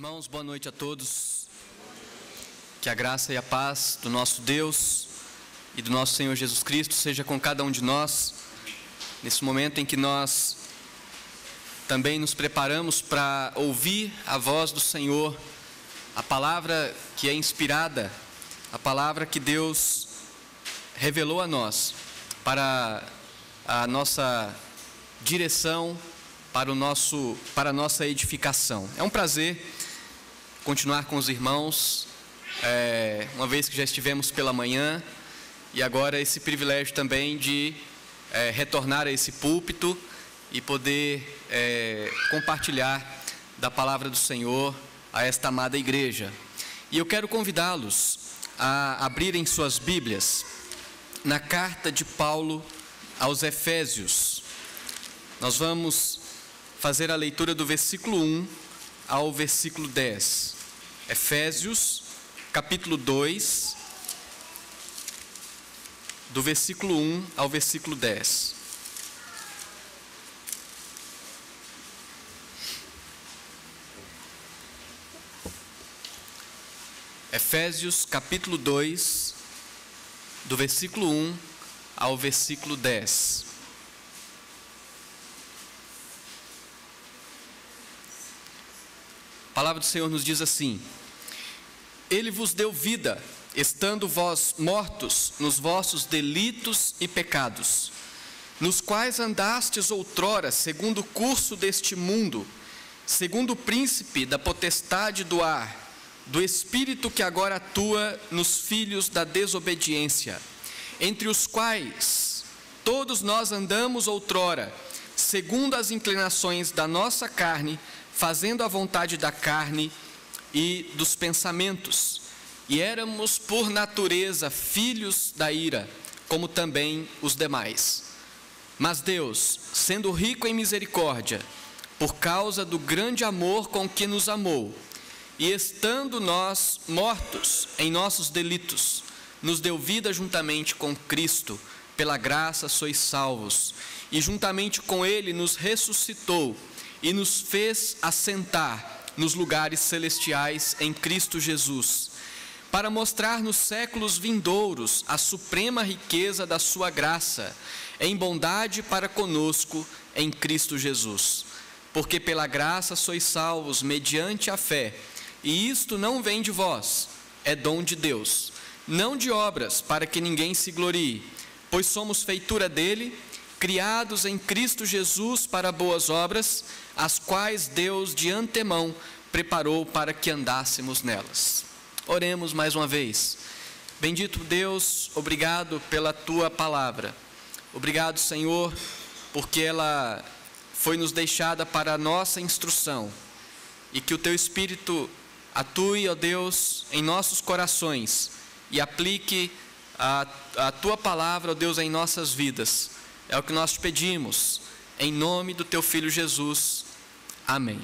Irmãos, boa noite a todos. Que a graça e a paz do nosso Deus e do nosso Senhor Jesus Cristo seja com cada um de nós, nesse momento em que nós também nos preparamos para ouvir a voz do Senhor, a palavra que é inspirada, a palavra que Deus revelou a nós, para a nossa direção, para a nossa edificação. É um prazer continuar com os irmãos, uma vez que já estivemos pela manhã, e agora esse privilégio também de retornar a esse púlpito e poder compartilhar da palavra do Senhor a esta amada igreja. E eu quero convidá-los a abrirem suas Bíblias na carta de Paulo aos Efésios. Nós vamos fazer a leitura do versículo 1 ao versículo 10. Efésios, capítulo 2, do versículo 1 ao versículo 10. Efésios, capítulo 2, do versículo 1 ao versículo 10. A palavra do Senhor nos diz assim: Ele vos deu vida, estando vós mortos nos vossos delitos e pecados, nos quais andastes outrora, segundo o curso deste mundo, segundo o príncipe da potestade do ar, do espírito que agora atua nos filhos da desobediência, entre os quais todos nós andamos outrora, segundo as inclinações da nossa carne, fazendo a vontade da carne e dos pensamentos, e éramos por natureza filhos da ira, como também os demais. Mas Deus, sendo rico em misericórdia, por causa do grande amor com que nos amou, e estando nós mortos em nossos delitos, nos deu vida juntamente com Cristo, pela graça sois salvos, e juntamente com Ele nos ressuscitou, e nos fez assentar nos lugares celestiais em Cristo Jesus, para mostrar nos séculos vindouros a suprema riqueza da sua graça, em bondade para conosco em Cristo Jesus. Porque pela graça sois salvos mediante a fé, e isto não vem de vós, é dom de Deus, não de obras, para que ninguém se glorie, pois somos feitura dele, criados em Cristo Jesus para boas obras, as quais Deus de antemão preparou para que andássemos nelas. Oremos mais uma vez. Bendito Deus, obrigado pela Tua palavra. Obrigado, Senhor, porque ela foi nos deixada para a nossa instrução, e que o Teu Espírito atue, ó Deus, em nossos corações e aplique a Tua palavra, ó Deus, em nossas vidas. É o que nós te pedimos, em nome do Teu Filho Jesus. Amém.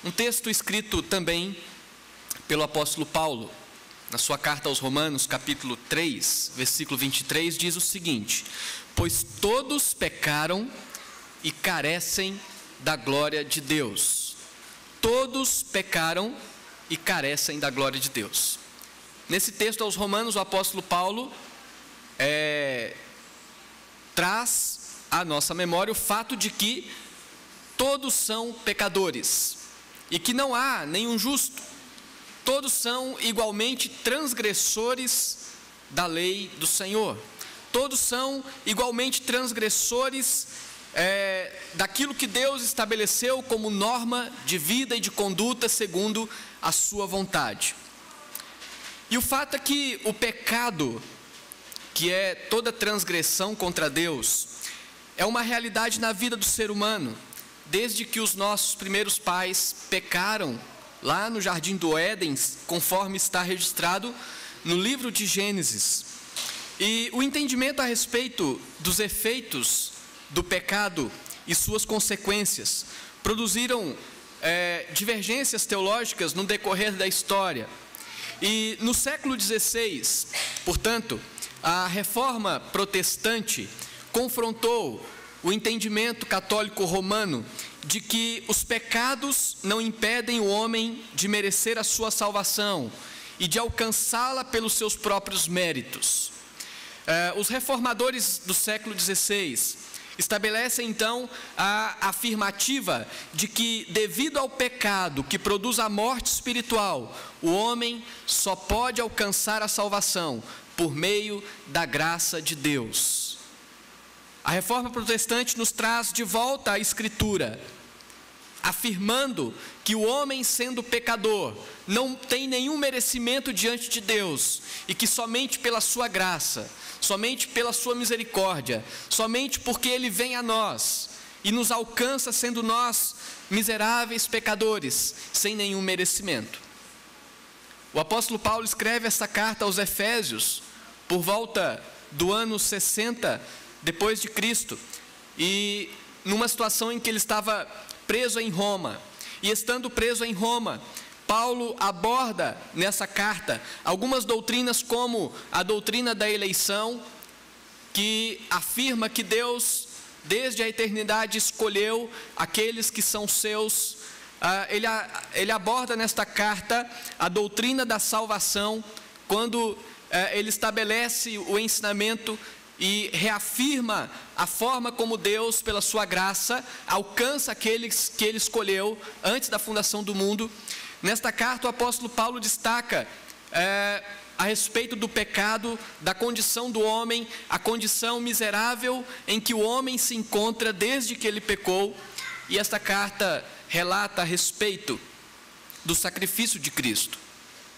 Um texto escrito também pelo apóstolo Paulo, na sua carta aos Romanos, capítulo 3, versículo 23, diz o seguinte: Pois todos pecaram e carecem da glória de Deus. Todos pecaram e carecem da glória de Deus. Nesse texto aos Romanos, o apóstolo Paulo traz à nossa memória o fato de que todos são pecadores e que não há nenhum justo. Todos são igualmente transgressores da lei do Senhor. Todos são igualmente transgressores daquilo que Deus estabeleceu como norma de vida e de conduta segundo a sua vontade. E o fato é que o pecado, que é toda transgressão contra Deus, é uma realidade na vida do ser humano, desde que os nossos primeiros pais pecaram lá no Jardim do Éden, conforme está registrado no livro de Gênesis. E o entendimento a respeito dos efeitos do pecado e suas consequências produziram divergências teológicas no decorrer da história. E no século XVI, portanto, a reforma protestante confrontou o entendimento católico romano de que os pecados não impedem o homem de merecer a sua salvação e de alcançá-la pelos seus próprios méritos. Os reformadores do século XVI estabelecem então a afirmativa de que, devido ao pecado que produz a morte espiritual, o homem só pode alcançar a salvação por meio da graça de Deus. A Reforma Protestante nos traz de volta a Escritura, afirmando que o homem, sendo pecador, não tem nenhum merecimento diante de Deus e que somente pela sua graça, somente pela sua misericórdia, somente porque Ele vem a nós e nos alcança sendo nós miseráveis pecadores, sem nenhum merecimento. O apóstolo Paulo escreve essa carta aos Efésios por volta do ano 60 depois de Cristo, e numa situação em que ele estava preso em Roma. E estando preso em Roma, Paulo aborda nessa carta algumas doutrinas, como a doutrina da eleição, que afirma que Deus, desde a eternidade, escolheu aqueles que são seus. Ele aborda nesta carta a doutrina da salvação, quando ele estabelece o ensinamento e reafirma a forma como Deus, pela sua graça, alcança aqueles que Ele escolheu antes da fundação do mundo. Nesta carta, o apóstolo Paulo destaca a respeito do pecado, da condição do homem, a condição miserável em que o homem se encontra desde que ele pecou. E esta carta relata a respeito do sacrifício de Cristo,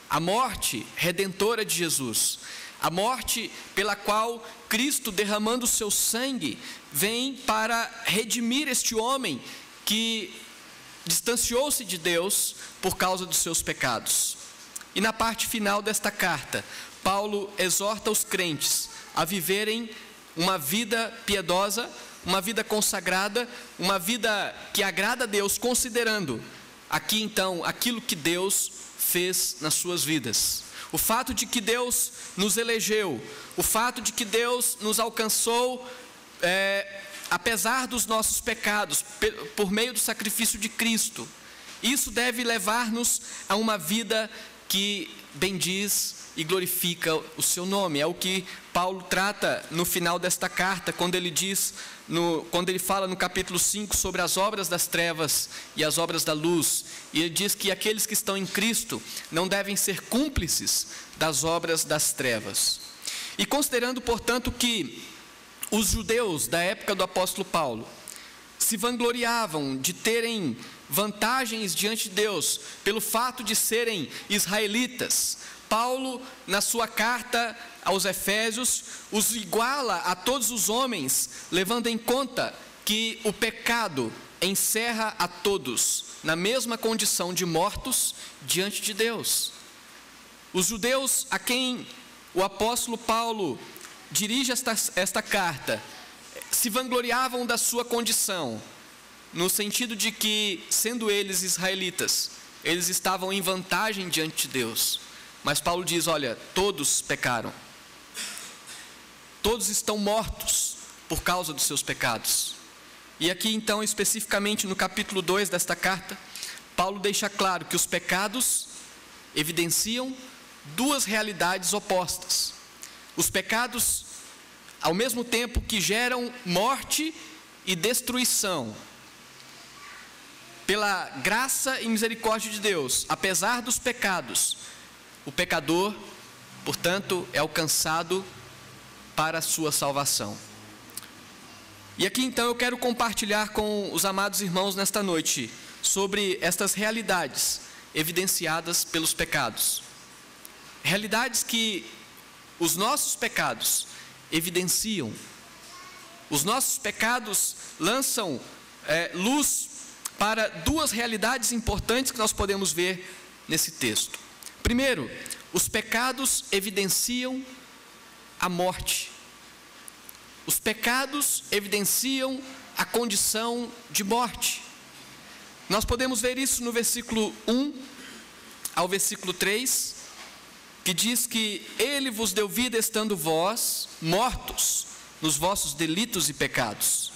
a morte redentora de Jesus, a morte pela qual Cristo, derramando o seu sangue, vem para redimir este homem que distanciou-se de Deus por causa dos seus pecados. E na parte final desta carta, Paulo exorta os crentes a viverem uma vida piedosa, uma vida consagrada, uma vida que agrada a Deus, considerando aqui então aquilo que Deus fez nas suas vidas. O fato de que Deus nos elegeu, o fato de que Deus nos alcançou, apesar dos nossos pecados, por meio do sacrifício de Cristo. Isso deve levar-nos a uma vida que bendiz e glorifica o seu nome. É o que Paulo trata no final desta carta, quando ele fala no capítulo 5 sobre as obras das trevas e as obras da luz. E ele diz que aqueles que estão em Cristo não devem ser cúmplices das obras das trevas. E considerando, portanto, que os judeus da época do apóstolo Paulo se vangloriavam de terem vantagens diante de Deus pelo fato de serem israelitas, Paulo, na sua carta aos Efésios, os iguala a todos os homens, levando em conta que o pecado encerra a todos na mesma condição de mortos diante de Deus. Os judeus a quem o apóstolo Paulo dirige esta carta se vangloriavam da sua condição, no sentido de que, sendo eles israelitas, eles estavam em vantagem diante de Deus. Mas Paulo diz: olha, todos pecaram, todos estão mortos por causa dos seus pecados. E aqui então, especificamente no capítulo 2 desta carta, Paulo deixa claro que os pecados evidenciam duas realidades opostas. Os pecados, ao mesmo tempo que geram morte e destruição, pela graça e misericórdia de Deus, apesar dos pecados, o pecador, portanto, é alcançado para a sua salvação. E aqui então eu quero compartilhar com os amados irmãos nesta noite sobre estas realidades evidenciadas pelos pecados. Realidades que os nossos pecados evidenciam. Os nossos pecados lançam luz para duas realidades importantes que nós podemos ver nesse texto. Primeiro, os pecados evidenciam a morte. Os pecados evidenciam a condição de morte. Nós podemos ver isso no versículo 1 ao versículo 3, que diz que Ele vos deu vida estando vós mortos nos vossos delitos e pecados.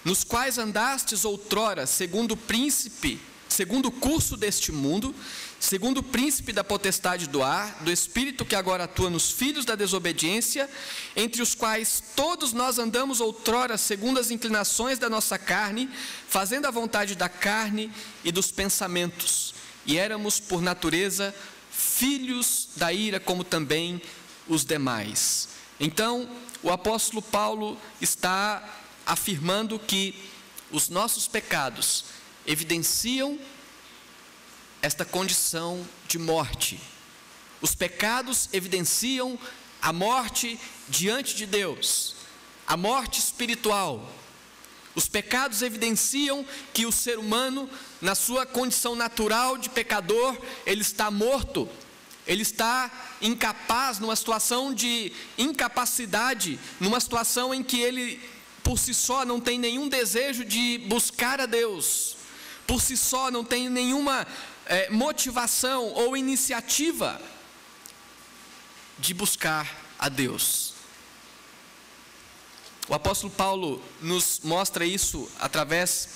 nos quais andastes outrora, segundo o curso deste mundo, segundo o príncipe da potestade do ar, do espírito que agora atua nos filhos da desobediência, entre os quais todos nós andamos outrora segundo as inclinações da nossa carne, fazendo a vontade da carne e dos pensamentos, e éramos por natureza filhos da ira, como também os demais. Então, o apóstolo Paulo está afirmando que os nossos pecados evidenciam esta condição de morte. Os pecados evidenciam a morte diante de Deus, a morte espiritual. Os pecados evidenciam que o ser humano, na sua condição natural de pecador, ele está morto, ele está incapaz, numa situação de incapacidade, numa situação em que ele, por si só, não tem nenhum desejo de buscar a Deus, por si só não tem nenhuma motivação ou iniciativa de buscar a Deus. O apóstolo Paulo nos mostra isso através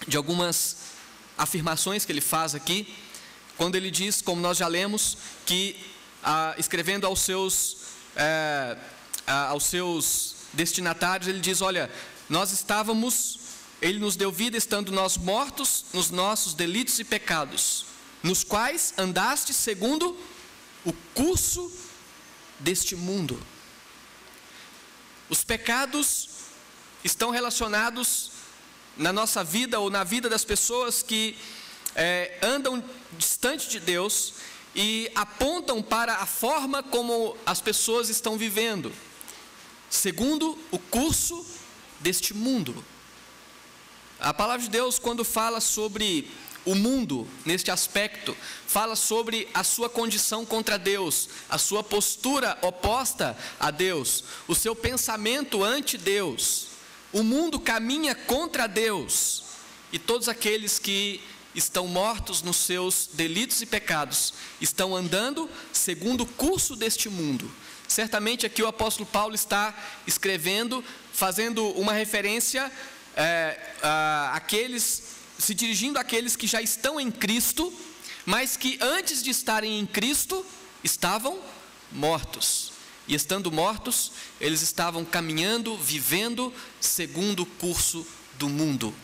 de algumas afirmações que ele faz aqui, quando ele diz, como nós já lemos, que escrevendo aos seus destinatários, ele diz: olha, ele nos deu vida estando nós mortos nos nossos delitos e pecados, nos quais andaste segundo o curso deste mundo. Os pecados estão relacionados na nossa vida ou na vida das pessoas que andam distante de Deus e apontam para a forma como as pessoas estão vivendo, segundo o curso deste mundo. A palavra de Deus, quando fala sobre o mundo, neste aspecto, fala sobre a sua condição contra Deus, a sua postura oposta a Deus, o seu pensamento ante Deus. O mundo caminha contra Deus, e todos aqueles que estão mortos nos seus delitos e pecados estão andando segundo o curso deste mundo. Certamente aqui o apóstolo Paulo está escrevendo, fazendo uma referência se dirigindo àqueles que já estão em Cristo, mas que antes de estarem em Cristo estavam mortos. E estando mortos, eles estavam caminhando, vivendo segundo o curso do mundo.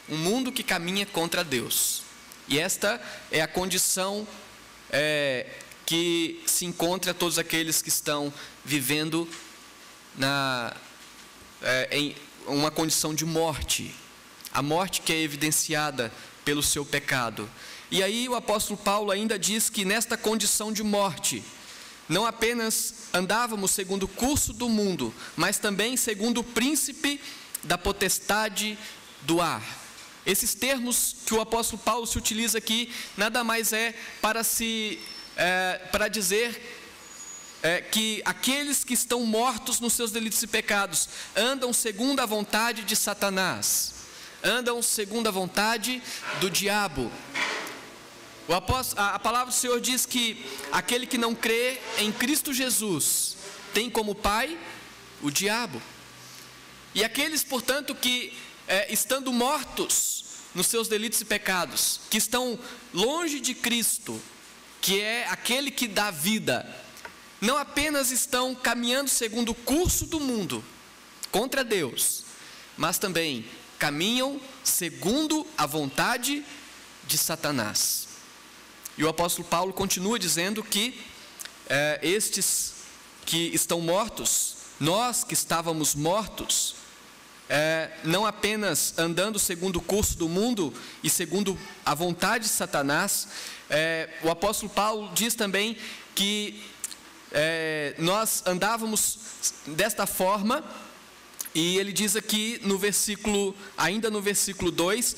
Um mundo que caminha contra Deus. E esta é a condição que se encontra a todos aqueles que estão vivendo em uma condição de morte. A morte que é evidenciada pelo seu pecado. E aí o apóstolo Paulo ainda diz que nesta condição de morte, não apenas andávamos segundo o curso do mundo, mas também segundo o príncipe da potestade do ar. Esses termos que o apóstolo Paulo se utiliza aqui, nada mais é para dizer que aqueles que estão mortos nos seus delitos e pecados andam segundo a vontade de Satanás, andam segundo a vontade do diabo. A palavra do Senhor diz que aquele que não crê em Cristo Jesus tem como pai o diabo. E aqueles, portanto, que estando mortos nos seus delitos e pecados, que estão longe de Cristo, que é aquele que dá vida, não apenas estão caminhando segundo o curso do mundo, contra Deus, mas também caminham segundo a vontade de Satanás. E o apóstolo Paulo continua dizendo que estes que estão mortos, nós que estávamos mortos, não apenas andando segundo o curso do mundo e segundo a vontade de Satanás, o apóstolo Paulo diz também que nós andávamos desta forma, e ele diz aqui ainda no versículo 2,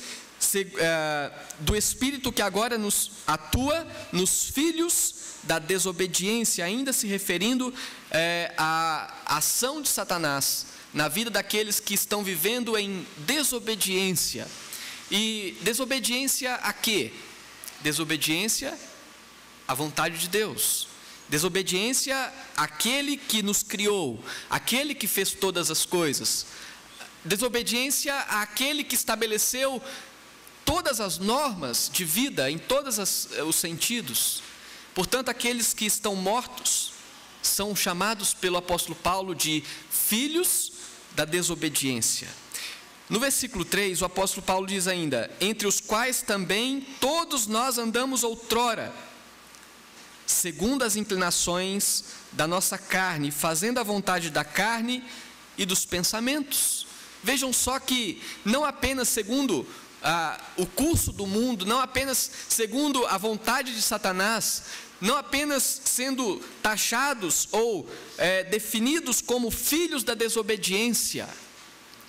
do Espírito que agora atua nos filhos da desobediência, ainda se referindo à ação de Satanás na vida daqueles que estão vivendo em desobediência. E desobediência a quê? Desobediência à vontade de Deus. Desobediência àquele que nos criou, aquele que fez todas as coisas. desobediência àquele que estabeleceu todas as normas de vida em todos os sentidos. Portanto, aqueles que estão mortos são chamados pelo apóstolo Paulo de filhos da desobediência. No versículo 3, o apóstolo Paulo diz ainda: entre os quais também todos nós andamos outrora, segundo as inclinações da nossa carne, fazendo a vontade da carne e dos pensamentos. Vejam só que não apenas segundo o curso do mundo, não apenas segundo a vontade de Satanás, não apenas sendo taxados ou definidos como filhos da desobediência,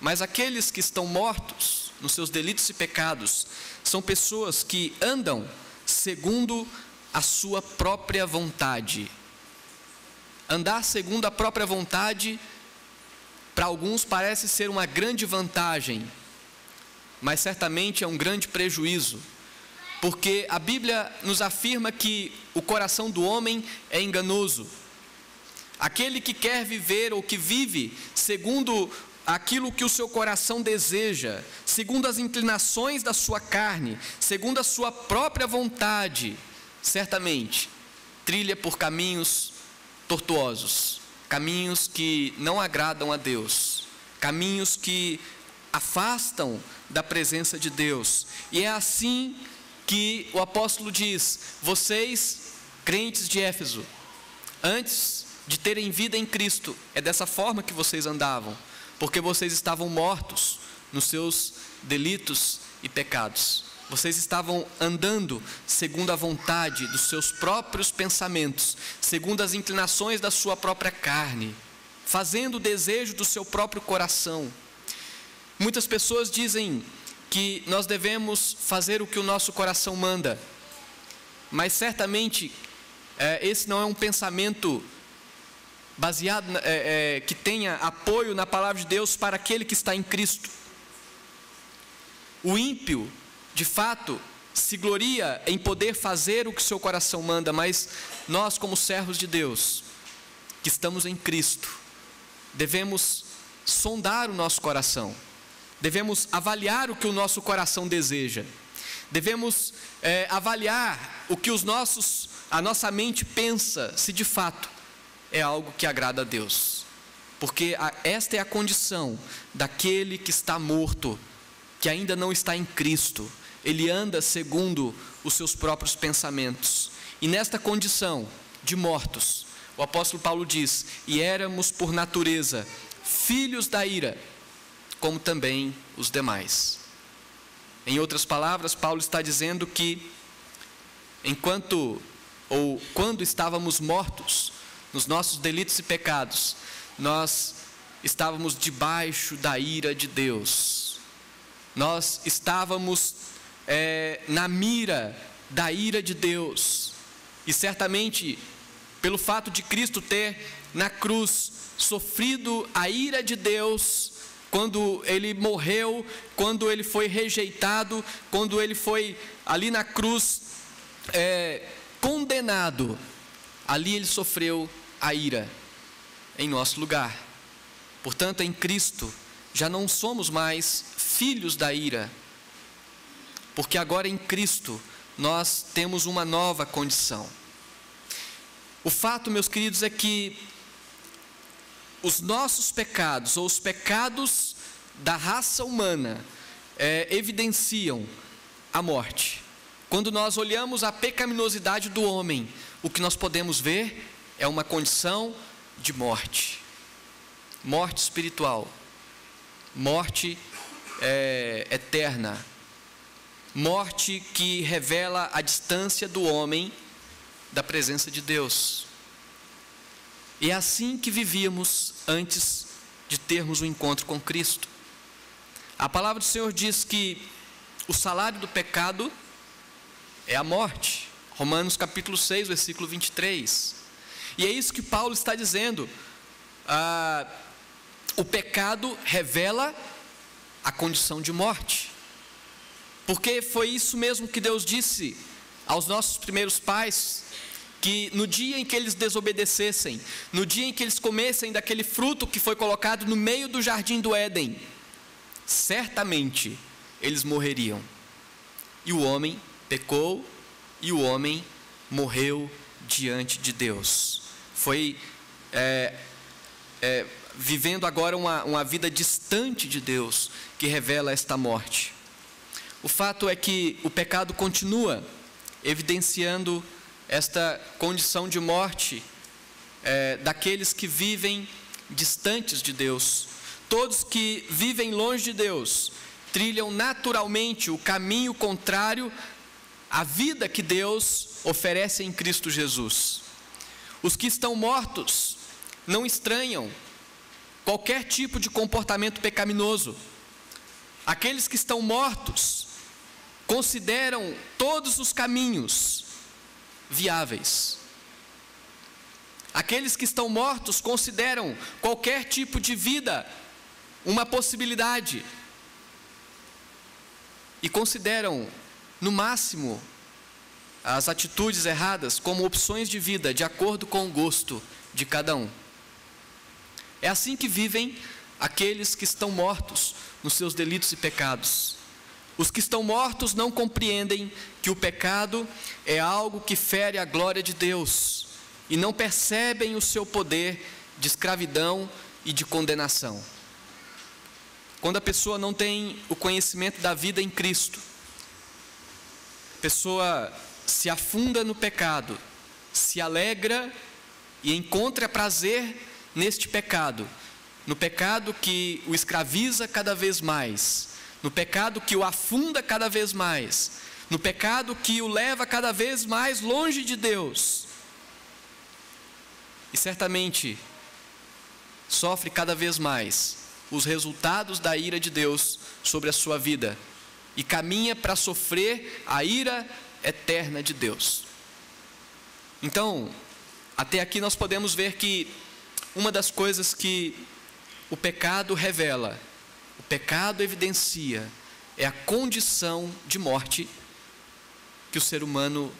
mas aqueles que estão mortos nos seus delitos e pecados, são pessoas que andam segundo a sua própria vontade. Andar segundo a própria vontade, para alguns parece ser uma grande vantagem, mas certamente é um grande prejuízo, porque a Bíblia nos afirma que o coração do homem é enganoso. Aquele que quer viver ou que vive segundo aquilo que o seu coração deseja, segundo as inclinações da sua carne, segundo a sua própria vontade, certamente trilha por caminhos tortuosos, caminhos que não agradam a Deus, caminhos que afastam da presença de Deus. E é assim que o apóstolo diz: vocês, crentes de Éfeso, antes de terem vida em Cristo, é dessa forma que vocês andavam, porque vocês estavam mortos nos seus delitos e pecados. Vocês estavam andando segundo a vontade dos seus próprios pensamentos, segundo as inclinações da sua própria carne, fazendo o desejo do seu próprio coração. Muitas pessoas dizem que nós devemos fazer o que o nosso coração manda, mas certamente esse não é um pensamento baseado, que tenha apoio na palavra de Deus para aquele que está em Cristo. O ímpio, de fato, se gloria em poder fazer o que seu coração manda, mas nós, como servos de Deus, que estamos em Cristo, devemos sondar o nosso coração, devemos avaliar o que o nosso coração deseja, devemos avaliar o que a nossa mente pensa, se de fato é algo que agrada a Deus, porque esta é a condição daquele que está morto, que ainda não está em Cristo. Ele anda segundo os seus próprios pensamentos, e nesta condição de mortos, o apóstolo Paulo diz: e éramos por natureza filhos da ira, como também os demais. Em outras palavras, Paulo está dizendo que quando estávamos mortos nos nossos delitos e pecados, nós estávamos debaixo da ira de Deus. Nós estávamos na mira da ira de Deus. E certamente, pelo fato de Cristo ter na cruz sofrido a ira de Deus, quando ele morreu, quando ele foi rejeitado, quando ele foi ali na cruz condenado, ali ele sofreu a ira em nosso lugar. Portanto, em Cristo já não somos mais filhos da ira, porque agora em Cristo nós temos uma nova condição. O fato, meus queridos, é que os nossos pecados, ou os pecados da raça humana, evidenciam a morte. Quando nós olhamos a pecaminosidade do homem, o que nós podemos ver é uma condição de morte. Morte espiritual, morte eterna, morte que revela a distância do homem da presença de Deus. E é assim que vivíamos antes de termos um encontro com Cristo. A palavra do Senhor diz que o salário do pecado é a morte. Romanos capítulo 6, versículo 23. E é isso que Paulo está dizendo. O pecado revela a condição de morte. Porque foi isso mesmo que Deus disse aos nossos primeiros pais, que no dia em que eles desobedecessem, no dia em que eles comessem daquele fruto que foi colocado no meio do jardim do Éden, certamente eles morreriam. E o homem pecou, e o homem morreu diante de Deus. Foi vivendo agora uma vida distante de Deus que revela esta morte. O fato é que o pecado continua evidenciando esta condição de morte daqueles que vivem distantes de Deus. Todos que vivem longe de Deus trilham naturalmente o caminho contrário à vida que Deus oferece em Cristo Jesus. Os que estão mortos não estranham qualquer tipo de comportamento pecaminoso. Aqueles que estão mortos consideram todos os caminhos viáveis. Aqueles que estão mortos consideram qualquer tipo de vida uma possibilidade. E consideram, no máximo, as atitudes erradas como opções de vida, de acordo com o gosto de cada um. É assim que vivem aqueles que estão mortos nos seus delitos e pecados. Os que estão mortos não compreendem que o pecado é algo que fere a glória de Deus e não percebem o seu poder de escravidão e de condenação. Quando a pessoa não tem o conhecimento da vida em Cristo, a pessoa se afunda no pecado, se alegra e encontra prazer neste pecado, no pecado que o escraviza cada vez mais, no pecado que o afunda cada vez mais, no pecado que o leva cada vez mais longe de Deus. E certamente sofre cada vez mais os resultados da ira de Deus sobre a sua vida e caminha para sofrer a ira eterna de Deus. Então, até aqui nós podemos ver que uma das coisas que o pecado revela, o pecado evidencia, é a condição de morte que o ser humano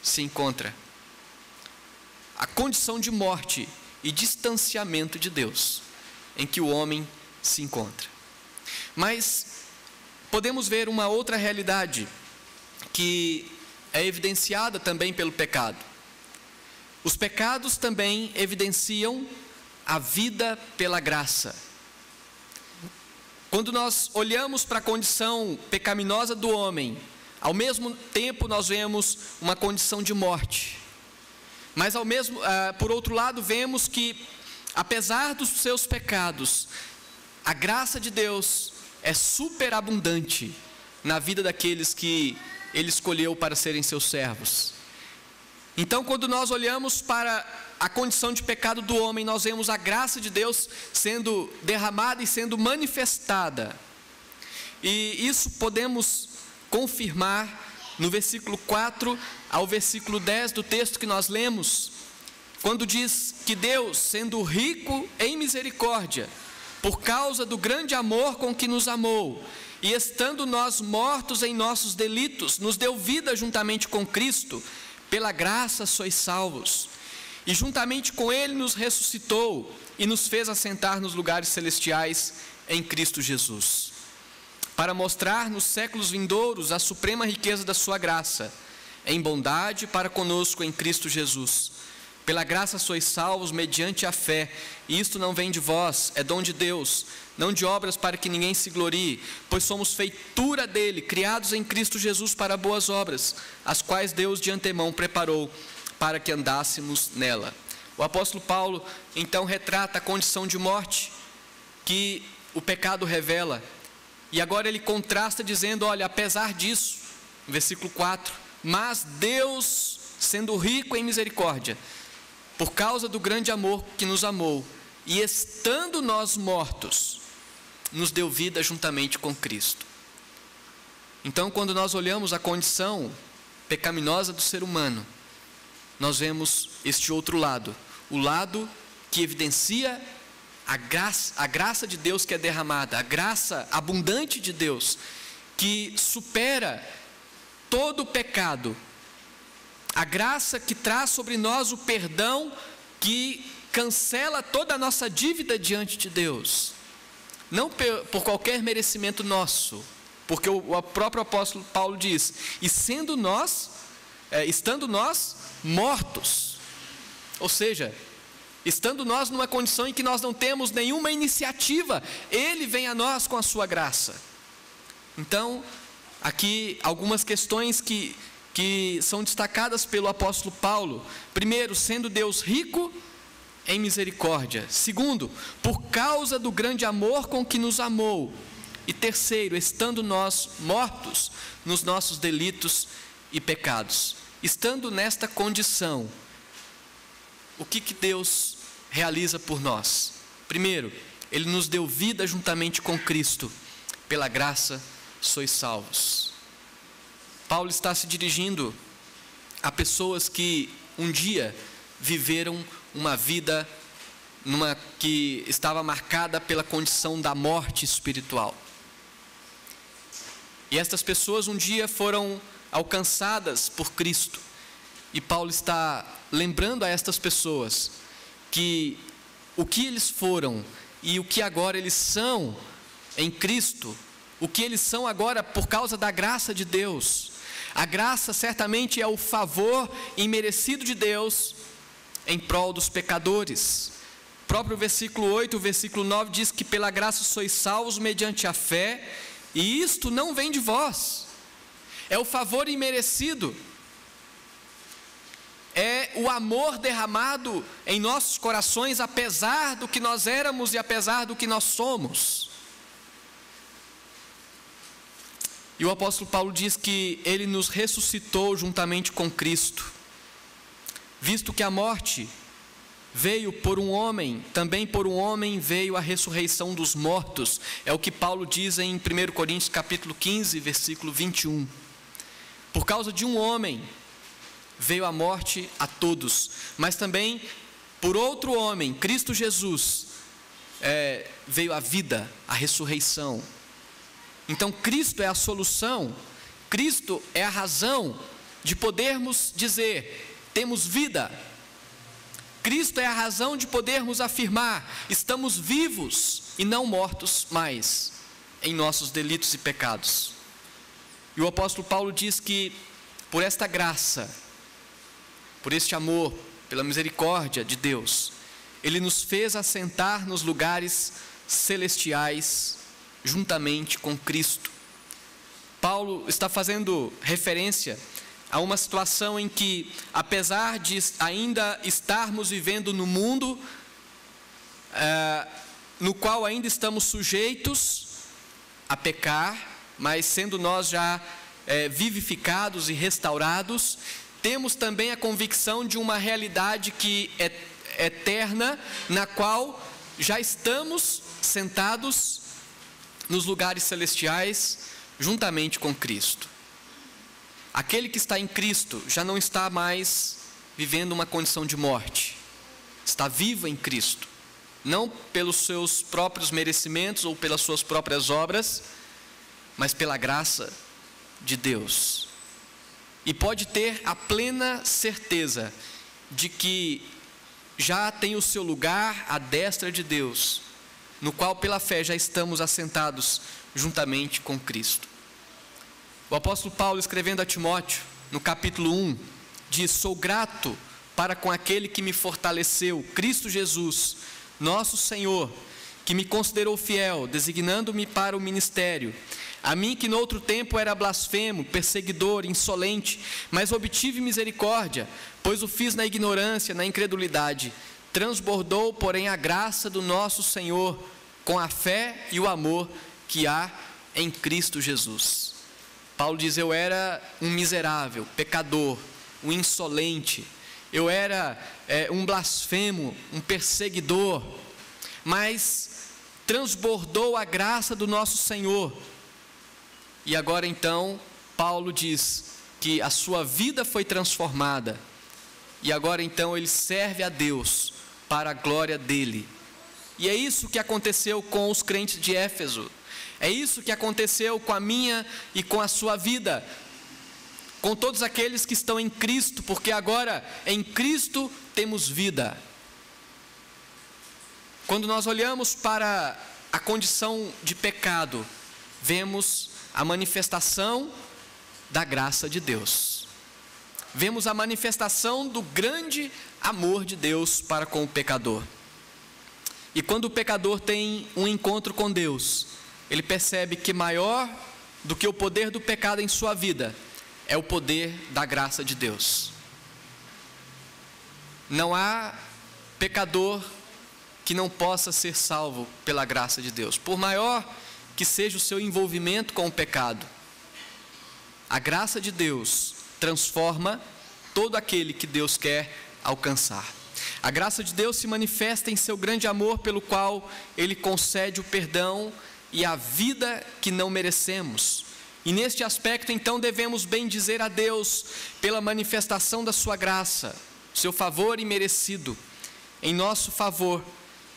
se encontra. A condição de morte e distanciamento de Deus em que o homem se encontra. Mas podemos ver uma outra realidade que é evidenciada também pelo pecado. Os pecados também evidenciam a vida pela graça. Quando nós olhamos para a condição pecaminosa do homem, ao mesmo tempo nós vemos uma condição de morte. Mas por outro lado, vemos que, apesar dos seus pecados, a graça de Deus é superabundante na vida daqueles que Ele escolheu para serem seus servos. Então, quando nós olhamos para a condição de pecado do homem, nós vemos a graça de Deus sendo derramada e sendo manifestada. E isso podemos confirmar no versículo 4 ao versículo 10 do texto que nós lemos, quando diz que Deus, sendo rico em misericórdia, por causa do grande amor com que nos amou, e estando nós mortos em nossos delitos, nos deu vida juntamente com Cristo, pela graça sois salvos. E juntamente com Ele nos ressuscitou e nos fez assentar nos lugares celestiais em Cristo Jesus, para mostrar nos séculos vindouros a suprema riqueza da sua graça, em bondade para conosco em Cristo Jesus. Pela graça sois salvos mediante a fé, e isto não vem de vós, é dom de Deus, não de obras para que ninguém se glorie, pois somos feitura dele, criados em Cristo Jesus para boas obras, as quais Deus de antemão preparou para que andássemos nela. O apóstolo Paulo então retrata a condição de morte que o pecado revela, e agora ele contrasta dizendo, olha, apesar disso, no versículo 4, mas Deus, sendo rico em misericórdia, por causa do grande amor que nos amou, e estando nós mortos, nos deu vida juntamente com Cristo. Então, quando nós olhamos a condição pecaminosa do ser humano, nós vemos este outro lado, o lado que evidencia a graça de Deus que é derramada, a graça abundante de Deus, que supera todo o pecado, a graça que traz sobre nós o perdão que cancela toda a nossa dívida diante de Deus, não por qualquer merecimento nosso, porque o próprio apóstolo Paulo diz, e estando nós mortos, ou seja, estando nós numa condição em que nós não temos nenhuma iniciativa, Ele vem a nós com a sua graça. Então, aqui algumas questões que são destacadas pelo apóstolo Paulo. Primeiro, sendo Deus rico em misericórdia. Segundo, por causa do grande amor com que nos amou. E terceiro, estando nós mortos nos nossos delitos e pecados. Estando nesta condição, o que Deus realiza por nós? Primeiro, Ele nos deu vida juntamente com Cristo. Pela graça sois salvos. Paulo está se dirigindo a pessoas que um dia viveram uma vida que estava marcada pela condição da morte espiritual. E estas pessoas um dia foram alcançadas por Cristo. E Paulo está lembrando a estas pessoas que o que eles foram e o que agora eles são em Cristo, o que eles são agora por causa da graça de Deus. A graça certamente é o favor imerecido de Deus em prol dos pecadores. O próprio versículo 8, o versículo 9 diz que pela graça sois salvos mediante a fé, e isto não vem de vós. É o favor imerecido. É o amor derramado em nossos corações, apesar do que nós éramos e apesar do que nós somos. E o apóstolo Paulo diz que Ele nos ressuscitou juntamente com Cristo. Visto que a morte veio por um homem, também por um homem veio a ressurreição dos mortos. É o que Paulo diz em 1 Coríntios capítulo 15, versículo 21. Por causa de um homem veio a morte a todos, mas também por outro homem, Cristo Jesus, veio a vida, a ressurreição. Então Cristo é a solução, Cristo é a razão de podermos dizer, temos vida. Cristo é a razão de podermos afirmar, estamos vivos e não mortos mais em nossos delitos e pecados. E o apóstolo Paulo diz que por esta graça, por este amor, pela misericórdia de Deus, Ele nos fez assentar nos lugares celestiais juntamente com Cristo. Paulo está fazendo referência a uma situação em que, apesar de ainda estarmos vivendo no mundo, no qual ainda estamos sujeitos a pecar, mas sendo nós já vivificados e restaurados, temos também a convicção de uma realidade que é eterna, na qual já estamos sentados nos lugares celestiais, juntamente com Cristo. Aquele que está em Cristo já não está mais vivendo uma condição de morte, está vivo em Cristo, não pelos seus próprios merecimentos ou pelas suas próprias obras, mas pela graça de Deus. E pode ter a plena certeza de que já tem o seu lugar à destra de Deus, no qual pela fé já estamos assentados juntamente com Cristo. O apóstolo Paulo, escrevendo a Timóteo, no capítulo 1, diz: sou grato para com aquele que me fortaleceu, Cristo Jesus, nosso Senhor, que me considerou fiel, designando-me para o ministério. A mim que noutro tempo era blasfemo, perseguidor, insolente, mas obtive misericórdia, pois o fiz na ignorância, na incredulidade. Transbordou, porém, a graça do nosso Senhor, com a fé e o amor que há em Cristo Jesus. Paulo diz: eu era um miserável, pecador, um insolente, eu era um blasfemo, um perseguidor, mas transbordou a graça do nosso Senhor. E agora então, Paulo diz que a sua vida foi transformada, e agora então ele serve a Deus para a glória dele. E é isso que aconteceu com os crentes de Éfeso, é isso que aconteceu com a minha e com a sua vida, com todos aqueles que estão em Cristo, porque agora em Cristo temos vida. Quando nós olhamos para a condição de pecado, vemos a manifestação da graça de Deus. Vemos a manifestação do grande amor de Deus para com o pecador. E quando o pecador tem um encontro com Deus, ele percebe que maior do que o poder do pecado em sua vida é o poder da graça de Deus. Não há pecador que não possa ser salvo pela graça de Deus, por maior que seja o seu envolvimento com o pecado. A graça de Deus transforma todo aquele que Deus quer alcançar. A graça de Deus se manifesta em seu grande amor, pelo qual Ele concede o perdão e a vida que não merecemos. E neste aspecto, então, devemos bendizer a Deus pela manifestação da sua graça, seu favor imerecido, em nosso favor,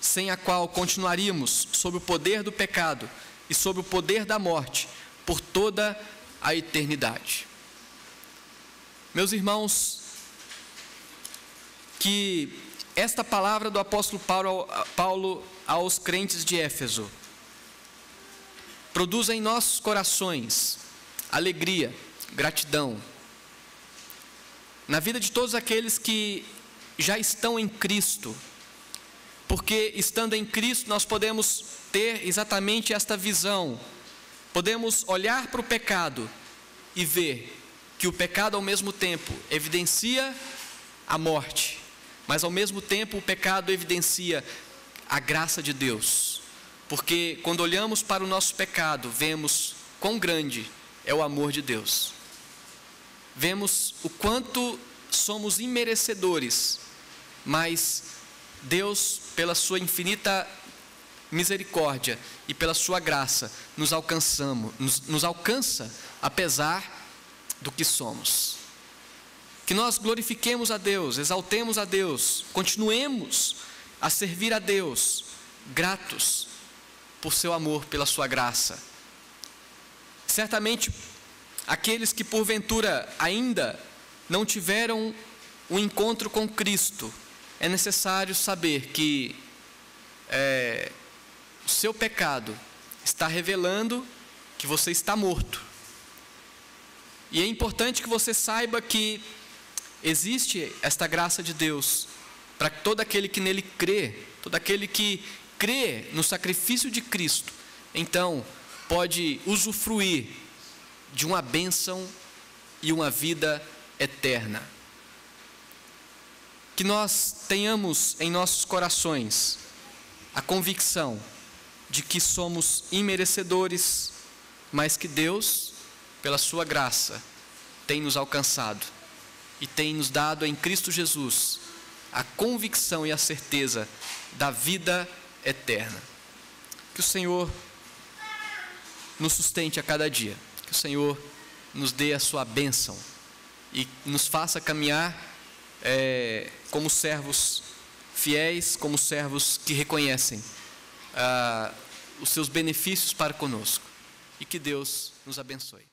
sem a qual continuaríamos sob o poder do pecado e sob o poder da morte por toda a eternidade. Meus irmãos, que esta palavra do apóstolo Paulo aos crentes de Éfeso produza em nossos corações alegria, gratidão, na vida de todos aqueles que já estão em Cristo, porque estando em Cristo nós podemos ter exatamente esta visão, podemos olhar para o pecado e ver que o pecado ao mesmo tempo evidencia a morte, mas ao mesmo tempo o pecado evidencia a graça de Deus, porque quando olhamos para o nosso pecado, vemos quão grande é o amor de Deus, vemos o quanto somos imerecedores, mas Deus, pela sua infinita misericórdia e pela sua graça, nos alcança apesar do que somos. Que nós glorifiquemos a Deus, exaltemos a Deus, continuemos a servir a Deus, gratos por seu amor, pela sua graça. Certamente, aqueles que porventura ainda não tiveram um encontro com Cristo, é necessário saber que o seu pecado está revelando que você está morto. E é importante que você saiba que existe esta graça de Deus para todo aquele que nele crê, todo aquele que crê no sacrifício de Cristo, então pode usufruir de uma bênção e uma vida eterna. Que nós tenhamos em nossos corações a convicção de que somos imerecedores, mas que Deus, pela sua graça, tem nos alcançado e tem nos dado em Cristo Jesus a convicção e a certeza da vida eterna. Que o Senhor nos sustente a cada dia, que o Senhor nos dê a sua bênção e nos faça caminhar como servos fiéis, como servos que reconhecem os seus benefícios para conosco, e que Deus nos abençoe.